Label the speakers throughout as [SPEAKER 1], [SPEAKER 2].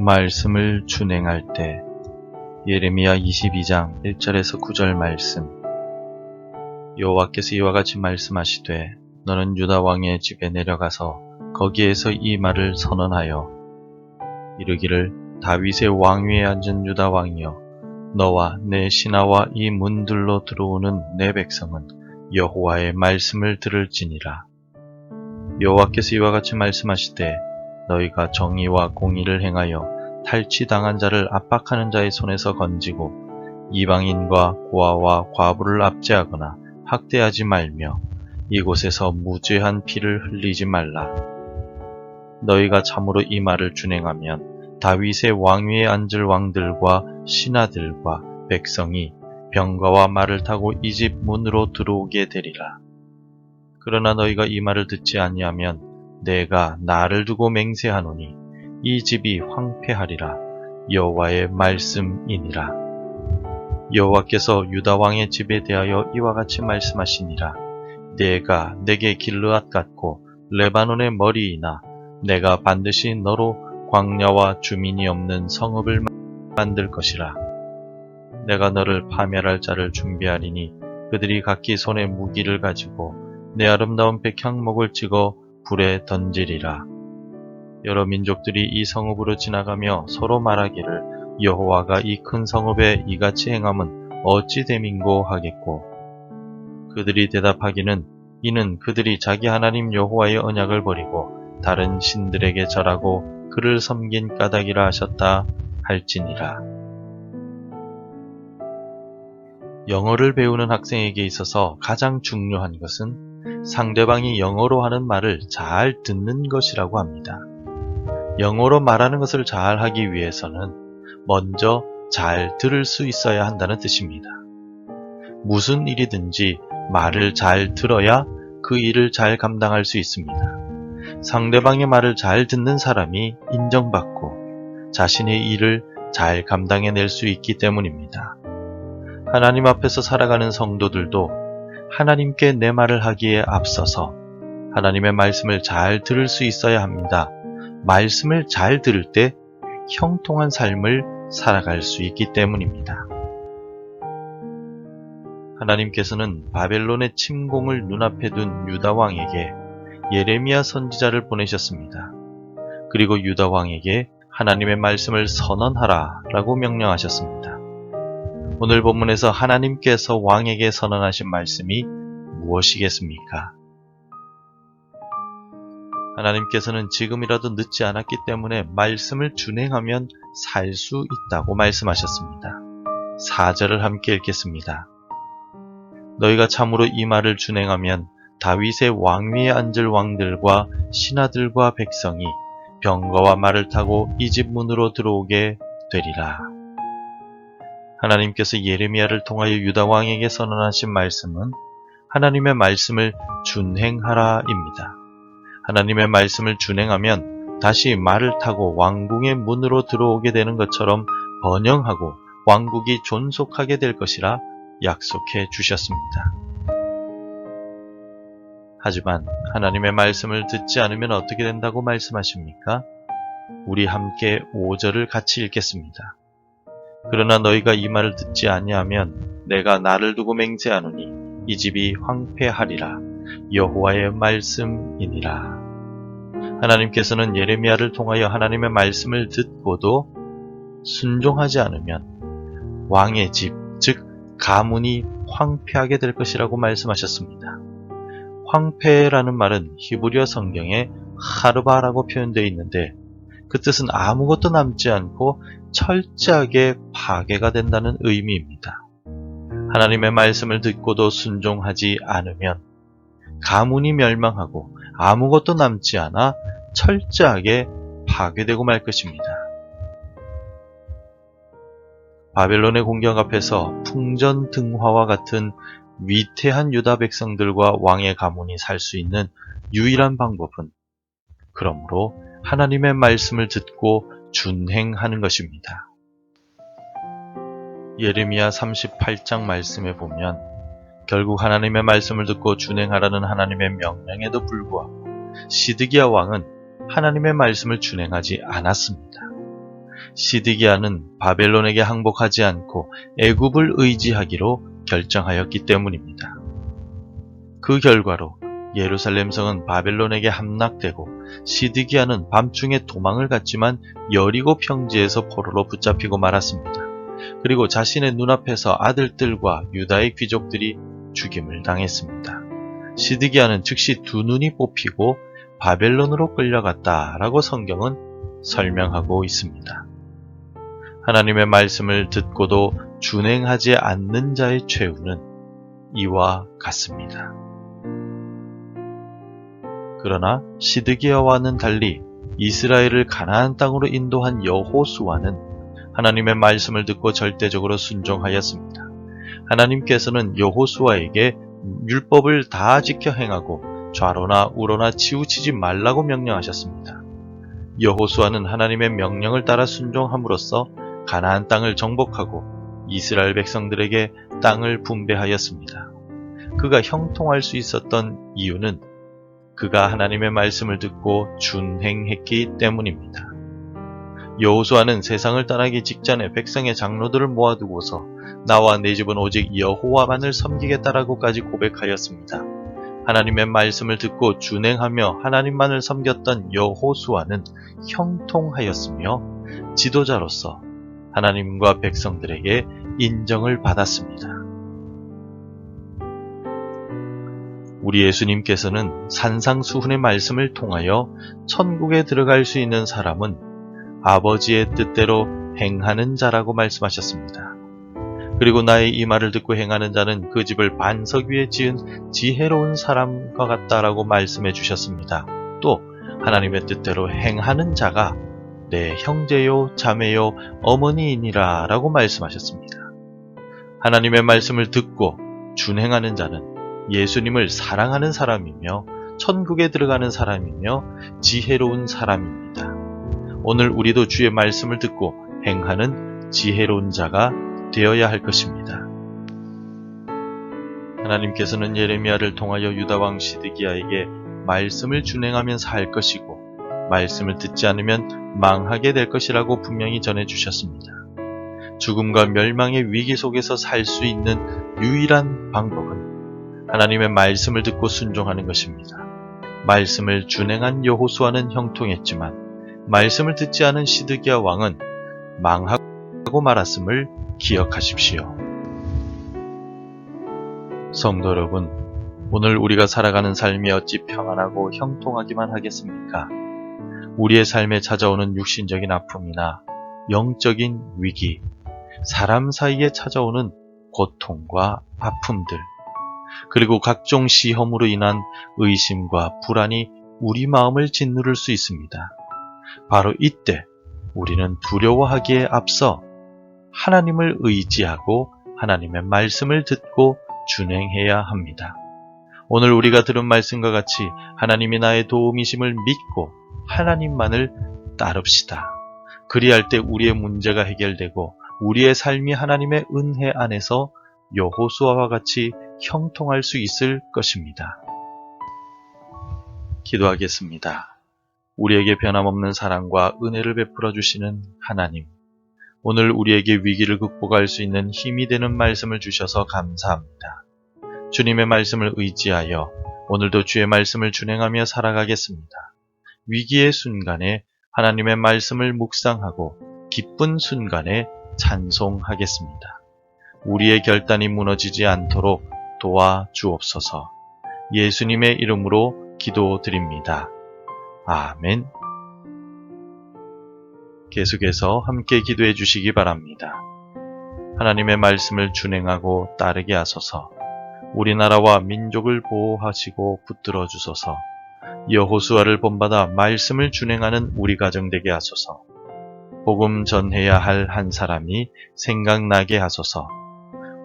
[SPEAKER 1] 말씀을 준행할 때. 예레미야 22장 1절에서 9절 말씀. 여호와께서 이와 같이 말씀하시되 너는 유다 왕의 집에 내려가서 거기에서 이 말을 선언하여 이르기를 다윗의 왕위에 앉은 유다 왕이여 너와 내 신하와 이 문들로 들어오는 내 백성은 여호와의 말씀을 들을지니라. 여호와께서 이와 같이 말씀하시되 너희가 정의와 공의를 행하여 탈취당한 자를 압박하는 자의 손에서 건지고 이방인과 고아와 과부를 압제하거나 학대하지 말며 이곳에서 무죄한 피를 흘리지 말라. 너희가 참으로 이 말을 준행하면 다윗의 왕위에 앉을 왕들과 신하들과 백성이 병거와 말을 타고 이 집 문으로 들어오게 되리라. 그러나 너희가 이 말을 듣지 아니하면 내가 나를 두고 맹세하노니 이 집이 황폐하리라. 여호와의 말씀이니라. 여호와께서 유다 왕의 집에 대하여 이와 같이 말씀하시니라. 내가 내게 길르앗 같고 레바논의 머리이나 내가 반드시 너로 광야와 주민이 없는 성읍을 만들 것이라. 내가 너를 파멸할 자를 준비하리니 그들이 각기 손에 무기를 가지고 내 아름다운 백향목을 찍어 불에 던지리라. 여러 민족들이 이 성읍으로 지나가며 서로 말하기를 여호와가 이 큰 성읍에 이같이 행함은 어찌 됨인고 하겠고, 그들이 대답하기는 이는 그들이 자기 하나님 여호와의 언약을 버리고 다른 신들에게 절하고 그를 섬긴 까닭이라 하셨다 할지니라. 영어를 배우는 학생에게 있어서 가장 중요한 것은 상대방이 영어로 하는 말을 잘 듣는 것이라고 합니다. 영어로 말하는 것을 잘 하기 위해서는 먼저 잘 들을 수 있어야 한다는 뜻입니다. 무슨 일이든지 말을 잘 들어야 그 일을 잘 감당할 수 있습니다. 상대방의 말을 잘 듣는 사람이 인정받고 자신의 일을 잘 감당해낼 수 있기 때문입니다. 하나님 앞에서 살아가는 성도들도 하나님께 내 말을 하기에 앞서서 하나님의 말씀을 잘 들을 수 있어야 합니다. 말씀을 잘 들을 때 형통한 삶을 살아갈 수 있기 때문입니다. 하나님께서는 바벨론의 침공을 눈앞에 둔 유다 왕에게 예레미야 선지자를 보내셨습니다. 그리고 유다 왕에게 하나님의 말씀을 선언하라 라고 명령하셨습니다. 오늘 본문에서 하나님께서 왕에게 선언하신 말씀이 무엇이겠습니까? 하나님께서는 지금이라도 늦지 않았기 때문에 말씀을 준행하면 살 수 있다고 말씀하셨습니다. 4절을 함께 읽겠습니다. 너희가 참으로 이 말을 준행하면 다윗의 왕위에 앉을 왕들과 신하들과 백성이 병거와 말을 타고 이 집 문으로 들어오게 되리라. 하나님께서 예레미야를 통하여 유다 왕에게 선언하신 말씀은 하나님의 말씀을 준행하라입니다. 하나님의 말씀을 준행하면 다시 말을 타고 왕궁의 문으로 들어오게 되는 것처럼 번영하고 왕국이 존속하게 될 것이라 약속해 주셨습니다. 하지만 하나님의 말씀을 듣지 않으면 어떻게 된다고 말씀하십니까? 우리 함께 5절을 같이 읽겠습니다. 그러나 너희가 이 말을 듣지 아니하면 내가 나를 두고 맹세하노니 이 집이 황폐하리라. 여호와의 말씀이니라. 하나님께서는 예레미야를 통하여 하나님의 말씀을 듣고도 순종하지 않으면 왕의 집, 즉 가문이 황폐하게 될 것이라고 말씀하셨습니다. 황폐라는 말은 히브리어 성경에 하르바라고 표현되어 있는데 그 뜻은 아무것도 남지 않고 철저하게 파괴가 된다는 의미입니다. 하나님의 말씀을 듣고도 순종하지 않으면 가문이 멸망하고 아무것도 남지 않아 철저하게 파괴되고 말 것입니다. 바벨론의 공격 앞에서 풍전등화와 같은 위태한 유다 백성들과 왕의 가문이 살 수 있는 유일한 방법은 그러므로 하나님의 말씀을 듣고 준행하는 것입니다. 예레미야 38장 말씀에 보면 결국 하나님의 말씀을 듣고 준행하라는 하나님의 명령에도 불구하고 시드기야 왕은 하나님의 말씀을 준행하지 않았습니다. 시드기야는 바벨론에게 항복하지 않고 애굽을 의지하기로 결정하였기 때문입니다. 그 결과로 예루살렘 성은 바벨론에게 함락되고 시드기야는 밤중에 도망을 갔지만 여리고 평지에서 포로로 붙잡히고 말았습니다. 그리고 자신의 눈앞에서 아들들과 유다의 귀족들이 죽임을 당했습니다. 시드기야는 즉시 두 눈이 뽑히고 바벨론으로 끌려갔다라고 성경은 설명하고 있습니다. 하나님의 말씀을 듣고도 준행하지 않는 자의 최후는 이와 같습니다. 그러나 시드기야와는 달리 이스라엘을 가나안 땅으로 인도한 여호수아는 하나님의 말씀을 듣고 절대적으로 순종하였습니다. 하나님께서는 여호수아에게 율법을 다 지켜 행하고 좌로나 우로나 치우치지 말라고 명령하셨습니다. 여호수아는 하나님의 명령을 따라 순종함으로써 가나안 땅을 정복하고 이스라엘 백성들에게 땅을 분배하였습니다. 그가 형통할 수 있었던 이유는 그가 하나님의 말씀을 듣고 준행했기 때문입니다. 여호수아는 세상을 떠나기 직전에 백성의 장로들을 모아두고서 나와 내 집은 오직 여호와만을 섬기겠다라고까지 고백하였습니다. 하나님의 말씀을 듣고 준행하며 하나님만을 섬겼던 여호수아는 형통하였으며 지도자로서 하나님과 백성들에게 인정을 받았습니다. 우리 예수님께서는 산상수훈의 말씀을 통하여 천국에 들어갈 수 있는 사람은 아버지의 뜻대로 행하는 자라고 말씀하셨습니다. 그리고 나의 이 말을 듣고 행하는 자는 그 집을 반석 위에 지은 지혜로운 사람과 같다라고 말씀해 주셨습니다. 또 하나님의 뜻대로 행하는 자가 내 형제요 자매요 어머니이니라 라고 말씀하셨습니다. 하나님의 말씀을 듣고 준행하는 자는 예수님을 사랑하는 사람이며 천국에 들어가는 사람이며 지혜로운 사람입니다. 오늘 우리도 주의 말씀을 듣고 행하는 지혜로운 자가 되어야 할 것입니다. 하나님께서는 예레미야를 통하여 유다왕 시드기야에게 말씀을 준행하면 살 것이고 말씀을 듣지 않으면 망하게 될 것이라고 분명히 전해주셨습니다. 죽음과 멸망의 위기 속에서 살 수 있는 유일한 방법은 하나님의 말씀을 듣고 순종하는 것입니다. 말씀을 준행한 여호수아는 형통했지만 말씀을 듣지 않은 시드기야 왕은 망하고 말았음을 기억하십시오. 성도 여러분, 오늘 우리가 살아가는 삶이 어찌 평안하고 형통하기만 하겠습니까? 우리의 삶에 찾아오는 육신적인 아픔이나 영적인 위기, 사람 사이에 찾아오는 고통과 아픔들, 그리고 각종 시험으로 인한 의심과 불안이 우리 마음을 짓누를 수 있습니다. 바로 이때 우리는 두려워하기에 앞서 하나님을 의지하고 하나님의 말씀을 듣고 준행해야 합니다. 오늘 우리가 들은 말씀과 같이 하나님이 나의 도움이심을 믿고 하나님만을 따릅시다. 그리할 때 우리의 문제가 해결되고 우리의 삶이 하나님의 은혜 안에서 여호수아와 같이 형통할 수 있을 것입니다. 기도하겠습니다. 우리에게 변함없는 사랑과 은혜를 베풀어 주시는 하나님, 오늘 우리에게 위기를 극복할 수 있는 힘이 되는 말씀을 주셔서 감사합니다. 주님의 말씀을 의지하여 오늘도 주의 말씀을 준행하며 살아가겠습니다. 위기의 순간에 하나님의 말씀을 묵상하고 기쁜 순간에 찬송하겠습니다. 우리의 결단이 무너지지 않도록 도와주옵소서. 예수님의 이름으로 기도드립니다. 아멘. 계속해서 함께 기도해 주시기 바랍니다. 하나님의 말씀을 준행하고 따르게 하소서. 우리나라와 민족을 보호하시고 붙들어 주소서. 여호수아를 본받아 말씀을 준행하는 우리 가정 되게 하소서. 복음 전해야 할 한 사람이 생각나게 하소서.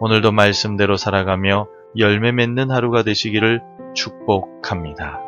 [SPEAKER 1] 오늘도 말씀대로 살아가며 열매 맺는 하루가 되시기를 축복합니다.